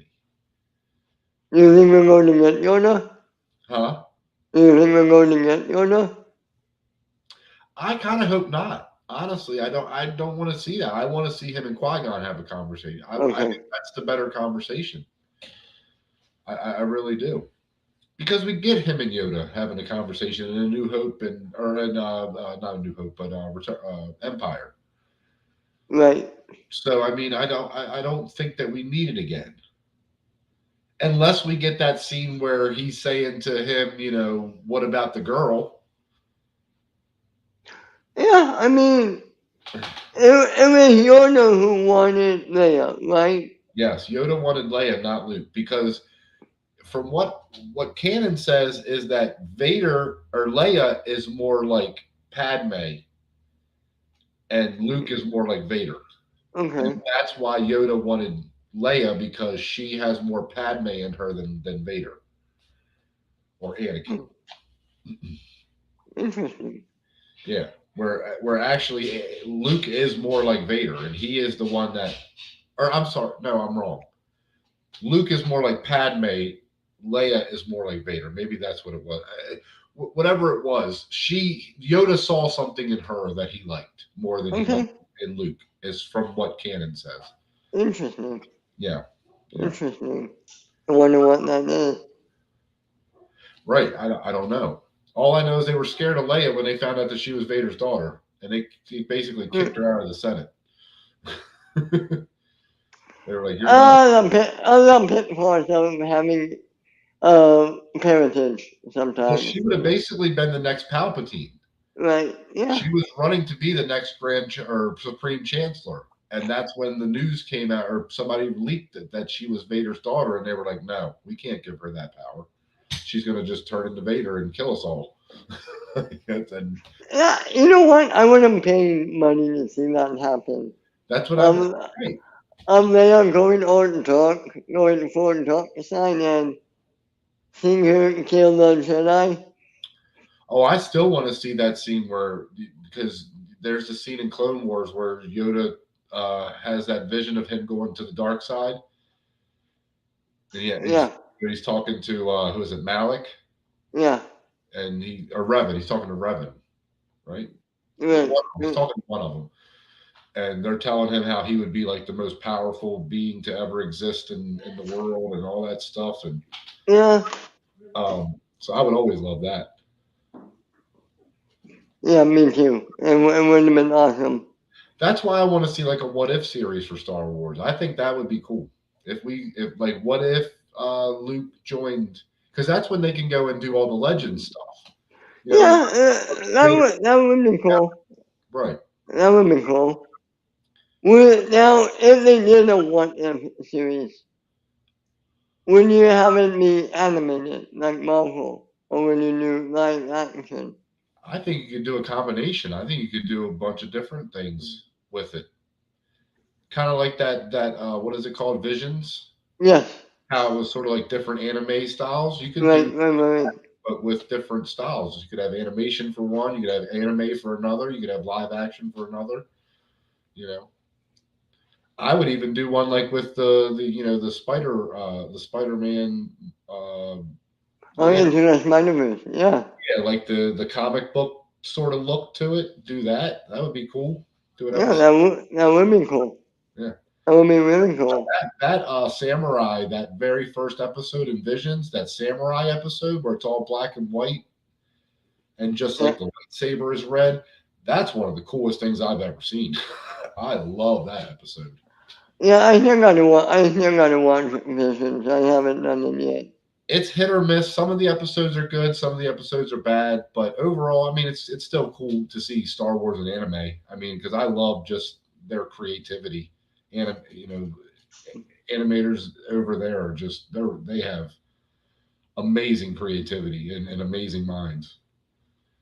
You think we're going to get Yoda? Huh? You think we're going to get Yoda? I kind of hope not. Honestly, I don't. I don't want to see that. I want to see him and Qui Gon have a conversation. I Okay. think that's the better conversation. I really do. Because we get him and Yoda having a conversation in A New Hope and or in not A New Hope, but Empire. Right. So I mean, I don't think that we need it again, unless we get that scene where he's saying to him, you know, what about the girl? Yeah, I mean, it was Yoda who wanted Leia, right? Yes, Yoda wanted Leia, not Luke, because from what canon says is that Vader or Leia is more like Padme, and Luke is more like Vader. And Okay. that's why Yoda wanted Leia because she has more Padme in her than Vader or Anakin. Interesting. Yeah, where actually Luke is more like Vader, and he is the one that. Or I'm sorry, no, I'm wrong. Luke is more like Padme. Leia is more like Vader. Maybe that's what it was. Whatever it was, Yoda saw something in her that he liked more than he liked Okay. in Luke, is from what canon says. Interesting. Yeah, yeah. Interesting. I wonder what that is. Right. I don't know. All I know is they were scared of Leia when they found out that she was Vader's daughter, and they basically kicked her out of the Senate. They were like, "You're not." I love pitfalls of having parentage Well, sometimes. she would have basically been the next Palpatine. Right. Yeah. She was running to be the next or Supreme Chancellor, and that's when the news came out, or somebody leaked it that she was Vader's daughter, and they were like, "No, we can't give her that power. She's going to just turn into Vader and kill us all." And Yeah. You know what? I wouldn't pay money to see that happen. that's what I've heard. Um, Right. I'm going on to talk, going forward to talk to sign and seeing her kill the Jedi. Oh, I still want to see that scene where because there's a scene in Clone Wars where Yoda has that vision of him going to the dark side. And yeah, Yeah. he's talking to who is it, Malik, Yeah. and he or Revan. He's talking to Revan, right? Right. He's talking to one of them, and they're telling him how he would be like the most powerful being to ever exist in the world and all that stuff. And Yeah. so I would always love that. Yeah. Me too. It would have been awesome. That's why I want to see like a what if series for Star Wars. I think that would be cool. If like what if Luke joined, because that's when they can go and do all the legend stuff. You know, Yeah. That would be cool. right. That would be cool. Now, if they did a what if series, would you have it be animated like Marvel, or would you do live action? I think you could do a combination. I think you could do a bunch of different things with it. Kind of like that what is it called? Visions. Yes. How it was sort of like different anime styles. You could Right. do Right. Right. but with different styles. You could have animation for one, you could have anime for another, you could have live action for another, you know. I would even do one like with the Spider-Man Oh, the Into the Spider-Verse. Yeah. like the comic book sort of look to it. Do that. That would be cool. Do an Yeah, episode. that would be cool. Yeah. That would be really cool. That samurai, that very first episode in Visions, that samurai episode where it's all black and white and just Yeah, like the lightsaber is red. That's one of the coolest things I've ever seen. I love that episode. yeah. I still gotta watch Visions. I haven't done it yet. It's hit or miss. Some of the episodes are good, some of the episodes are bad, but overall, I mean, it's still cool to see Star Wars and anime. I mean, because I love just their creativity, and animators over there are just they have amazing creativity and amazing minds.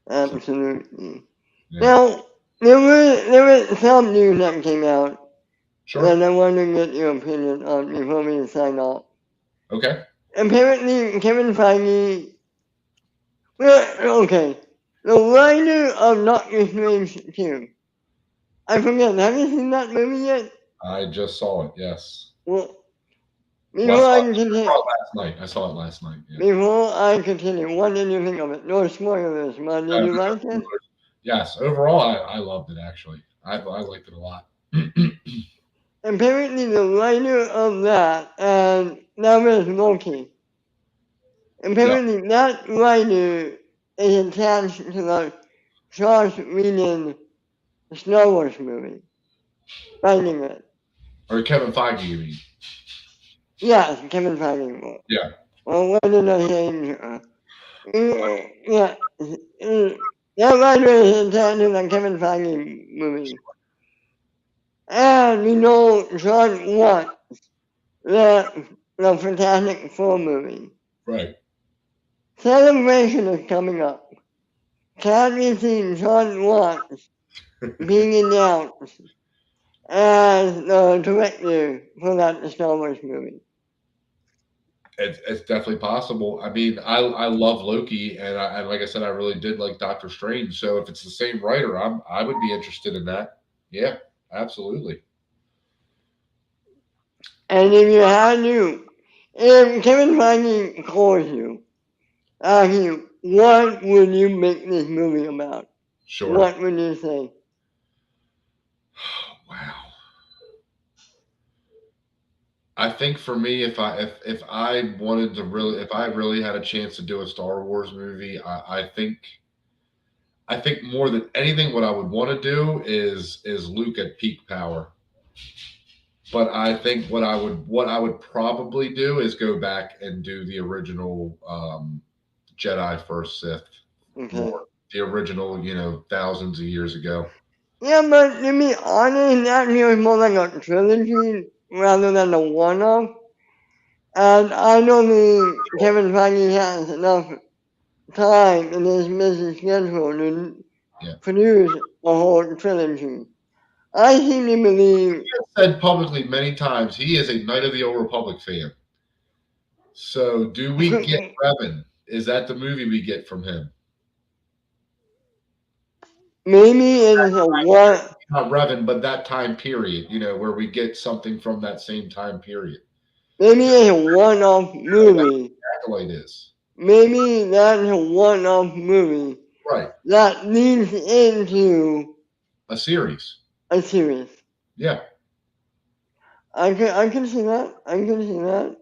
So Absolutely. yeah, Now, there was some news that came out sure, that I want to get your opinion on before we sign off. okay, Apparently, Kevin Feige. Well, okay. The writer of Doctor Strange 2. I forget. Have you seen that movie yet? I just saw it. Yes, Well, well, before I continue, last night. I saw it last night. Yeah. what did you think of it? No spoilers, man. Did No, you no like it? spoilers. Yes, overall, I loved it actually. I liked it a lot. Apparently, the writer of that, and that was Loki. Yeah, Apparently, that writer is attached to the Joss Whedon Star Wars movie, writing it. or Kevin Feige, you mean? Yes, Kevin Feige. Yeah, Well, what did I say? Yeah, that writer is attached to the Kevin Feige movie. And John Watt, the Fantastic Four movie. right. Celebration is coming up. Can we see John Watts being announced as the director for that Star Wars movie? It's definitely possible. I mean, I love Loki, and like I said, I really did like Doctor Strange. So if it's the same writer, I would be interested in that. Yeah, absolutely. And if Kevin Feige calls you, asks you, what would you make this movie about? Sure. What would you say? Wow. I think for me, if I wanted to really, if I really had a chance to do a Star Wars movie, I think more than anything, what I would want to do is Luke at peak power. But I think what I would probably do is go back and do the original Jedi first Sith Okay. more, the original, thousands of years ago. Yeah, but to be honest, that feels more like a trilogy rather than a one-off. And I don't think Kevin Feige has enough time in his busy schedule to Yeah, produce a whole trilogy. I seem to believe, he has said publicly many times he is a Knight of the Old Republic fan. So, do we get Revan? Is that the movie we get from him? maybe it's a one, Not Revan, but that time period, where we get something from that same time period. maybe it's a one-off That's movie. what Acolyte is. Maybe that's a one-off movie Right. that leads into A series. a series. Yeah. I can see that. I can see that.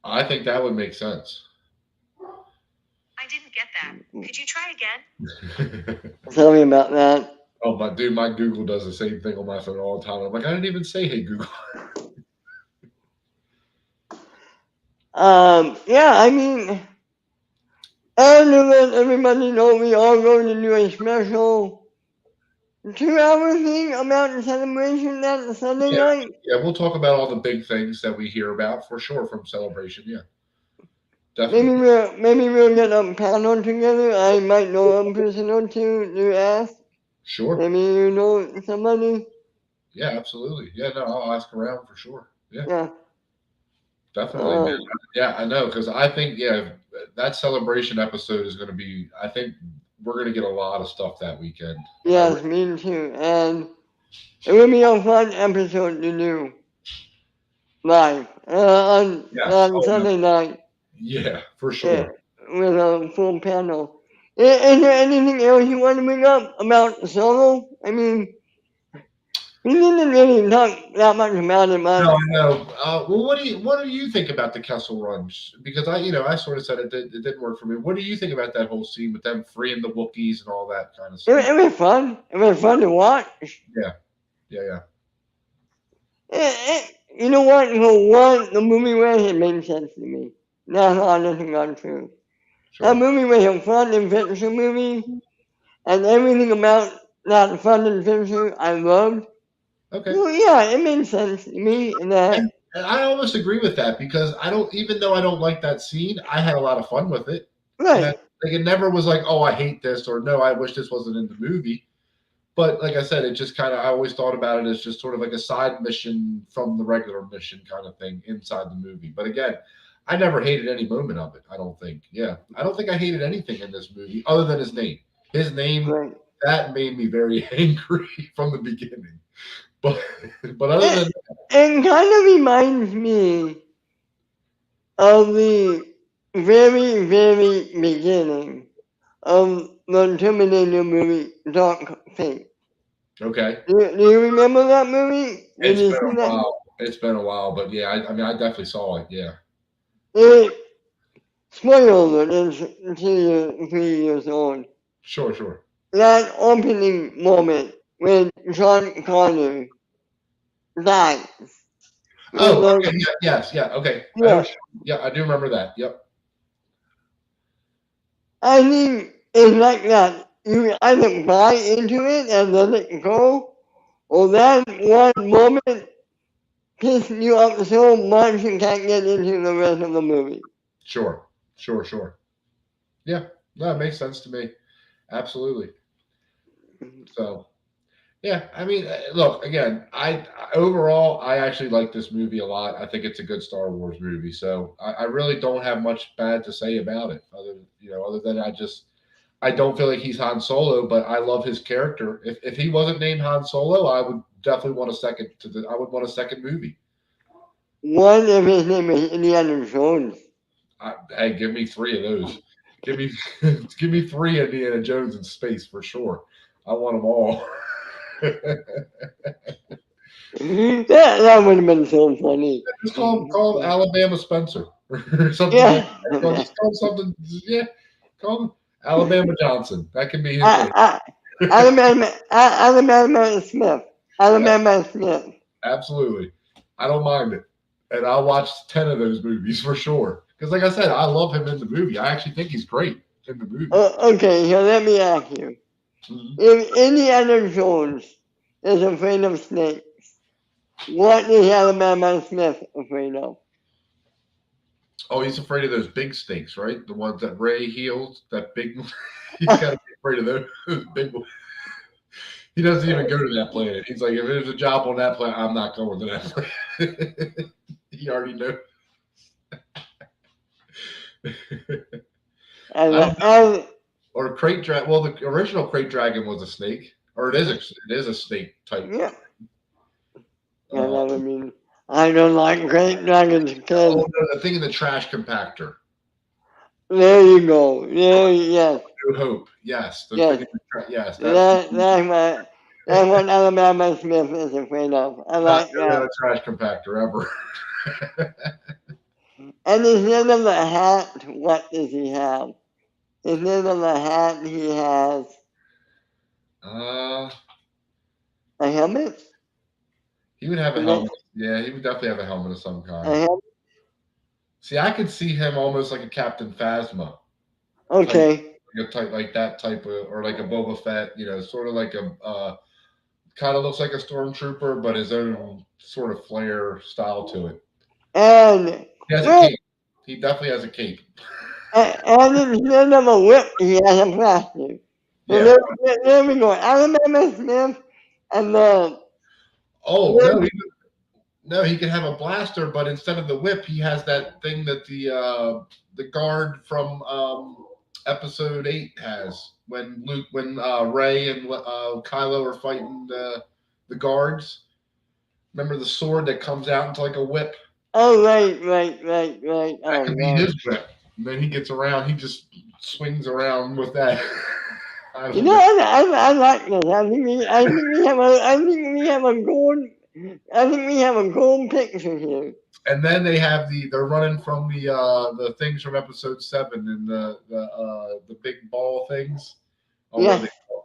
I think that would make sense. I didn't get that. Could you try again? Tell me about that. Oh, my Google does the same thing on my phone all the time. I'm like, I didn't even say, hey, Google. Yeah, I mean, and to let everybody know, we are going to do a special 2-hour thing about the celebration that Sunday Yeah. night. Yeah, we'll talk about all the big things that we hear about for sure from Celebration. Yeah, Maybe definitely. we'll get a panel together. I might know a person or two to ask. Sure. Maybe you know somebody. Yeah, absolutely. Yeah, no, I'll ask around for sure. Yeah, Yeah. definitely, man. Um, Yeah, I know because I think that celebration episode is going to be. I think we're going to get a lot of stuff that weekend. yes, me too. And it will be a fun episode to do. live Yes. on Oh, no. Sunday night. Yeah, for Yeah, sure. with a full panel. Is there anything else you want to bring up about Solo? I mean, we didn't really talk that much about it, No, but I know. Well, what do you think about the Kessel Run? Because I sort of said it didn't work for me. What do you think about that whole scene with them freeing the Wookiees and all that kind of stuff? it was fun. It was fun to watch. Yeah, yeah. You know what? For one, the movie was, it made sense to me. That's honest and untrue. That Sure. movie was a fun adventure movie, and everything about that fun adventure I loved. Okay. Well, yeah, it made sense to me, and that And I almost agree with that because I don't, even though I don't like that scene, I had a lot of fun with it. And right, like it never was like, oh, I hate this or no, I wish this wasn't in the movie. But like I said, it just kind of, I always thought about it as just sort of like a side mission from the regular mission kind of thing inside the movie. But again, I never hated any moment of it, I don't think. Yeah. I don't think I hated anything in this movie other than his name. His name, right. that made me very angry from the beginning. But but other than It kind of reminds me of the very, very beginning of the Terminator movie, Dark Fate. okay. Do you remember that movie? Did It's you been see a that? while. It's been a while, but yeah, I mean, I definitely saw it. Yeah, It, spoiler alert, it's 3 years old. sure. That opening moment when John Connor dies. When Oh, the, okay, yeah, okay. I know. yeah, Yeah, I do remember that. Yep. I think it's like that. You either buy into it and let it go, or that one moment pisses you up so much you can't get into the rest of the movie. Sure. Yeah, no, it makes sense to me. Absolutely. So, yeah, I mean, look, again, overall, I actually like this movie a lot. I think it's a good Star Wars movie. So, I really don't have much bad to say about it, other than I don't feel like he's Han Solo, but I love his character. If he wasn't named Han Solo, I would definitely want a second I would want a second movie. One of his name is Indiana Jones. Hey, give me three of those. Give me give me three Indiana Jones in space for sure. I want them all. That would have been so funny. Just call him Alabama Spencer or something like Yeah. that. Just call him something. Yeah, call him Alabama Johnson. That can be his name. Alabama Smith. Alabama Smith. Absolutely. I don't mind it. And I'll watch 10 of those movies for sure. Because, like I said, I love him in the movie. I actually think he's great in the movie. Okay, so let me ask you. Mhm. If Indiana Jones is afraid of snakes, what is Alabama Smith afraid of? Oh, he's afraid of those big snakes, right? The ones that Ray heals, that big. He's got to be afraid of those big ones. He doesn't even go to that planet. He's like, if there's a job on that planet, I'm not going to that planet. He already knows. I And, don't know. and Or crate dragon. Well, the original crate dragon was a snake, or it is a snake type. yeah, Uh, I mean, I don't like great dragons because no, the thing in the trash compactor. there you go. Yes, New Hope. Yes, the thing yes. in the yes, that's That's what Alabama Smith is afraid of. I not like going in that. a trash compactor ever. And instead of the hat, what does he have? Instead of the hat, he has uh, a helmet. he would have a And then helmet. Yeah, he would definitely have a helmet of some a kind. helmet. See, I could see him almost like a Captain Phasma type, Okay. like that type of, or like a Boba Fett. Sort of like a kind of looks like a stormtrooper, but his own sort of flair style to it. And He has a well, cape. He definitely has a cape. and instead of a whip, he has a plastic. So Yeah. there we go. Alabama Smith and the Oh whip. no, he could have a blaster, but instead of the whip, he has that thing that the guard from Episode 8 has when Ray and Kylo are fighting the guards. Remember the sword that comes out into like a whip? Oh, right. That Oh, could be God. his whip. And then he gets around, he just swings around with that. I You don't know, know. I like this. I think we have a gold picture here. And then they're running from the things from episode 7 and the big ball things. Oh, what are Yes, they called?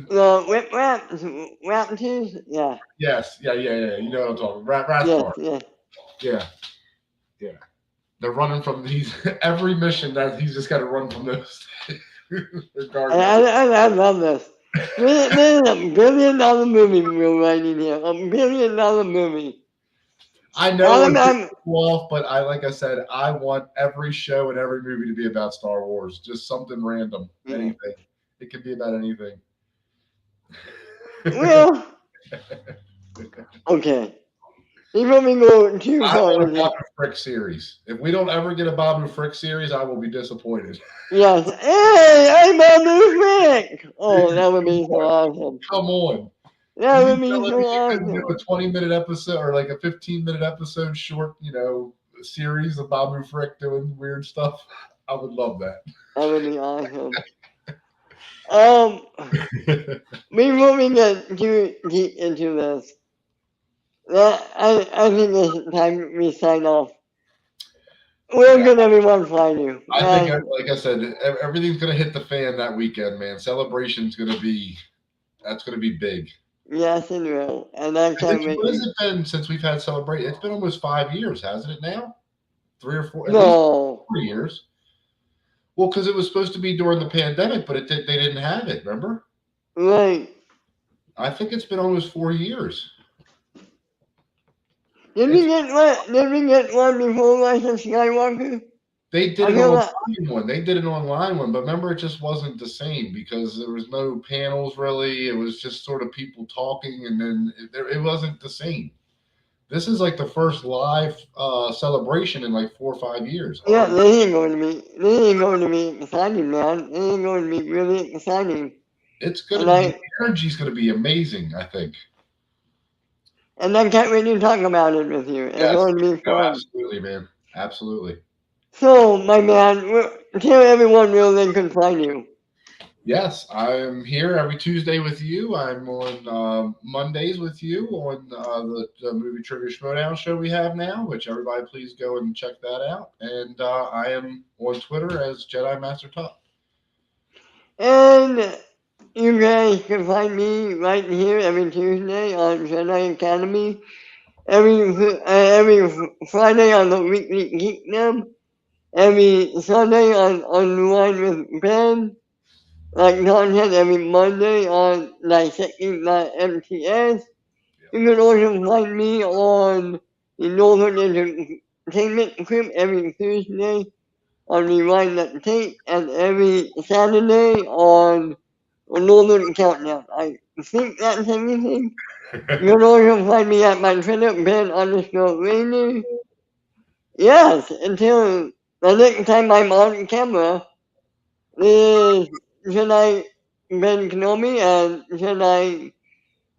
the whip raptors. Yeah, Yes, yeah. You know what I'm talking about. Rathgar. yes. Yeah. They're running from these every mission that he's just got to run from those. And Regardless. I love this. This is $1 billion movie we're writing here. $1 billion movie. I know I'm, it's I'm, off, but like I said, I want every show and every movie to be about Star Wars. Just something random, yeah. anything. It can be about anything. Well, okay. Before we go too I far want a with it, Babu Frick series. If we don't ever get a Babu Frick series, I will be disappointed. yes. Hey, I'm Babu Frick. Oh, that would be so awesome. Come on. That would You be telling so me you couldn't do awesome. a 20-minute episode or like a 15-minute episode short, series of Babu Frick doing weird stuff? I would love that. That would be awesome. Before we get too deep into this, I think it's time we sign off. Where can everyone find you? I think, like I said, everything's going to hit the fan that weekend, man. Celebration's going to be big. Yes, it will. And I can't wait. What has it been since we've had Celebration? It's been almost 5 years, hasn't it now? 3 or 4, at least No. 4 years. Well, because it was supposed to be during the pandemic, but they didn't have it, remember? Right. I think it's been almost 4 years. Did we get one before Rise of Skywalker? They did an online one. They did an online one, but remember, it just wasn't the same because there was no panels really. It was just sort of people talking, and then it wasn't the same. This is like the first live celebration in like 4 or 5 years. Yeah, this is going to be exciting, man. This is going to be really exciting. It's going to be, the energy's going to be amazing, I think. And I can't wait to talk about it with you. It's going to be fun. Absolutely, man. Absolutely. So, my man, tell everyone where they can find you. Yes, I'm here every Tuesday with you. I'm on Mondays with you on the Movie Trivia Schmodown show we have now, which everybody please go and check that out. And I am on Twitter as Jedi Master Top. And you guys can find me right here every Tuesday on Jedi Academy, every Friday on the Weekly Geekdom, every Sunday on Online with Ben, like content every Monday on dissecting.mts. You can also find me on the Northern Entertainment Group every Tuesday on Rewind That Tape and every Saturday on Northern Countdown. I think that's everything. You can also find me at my Twitter, Ben_Rainer. Yes, until the next time I'm on camera, this is Jedi Ben Kenobi and Jedi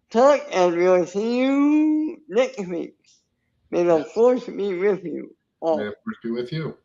Talk, and we'll see you next week. May the Force be with you all. May the Force be with you.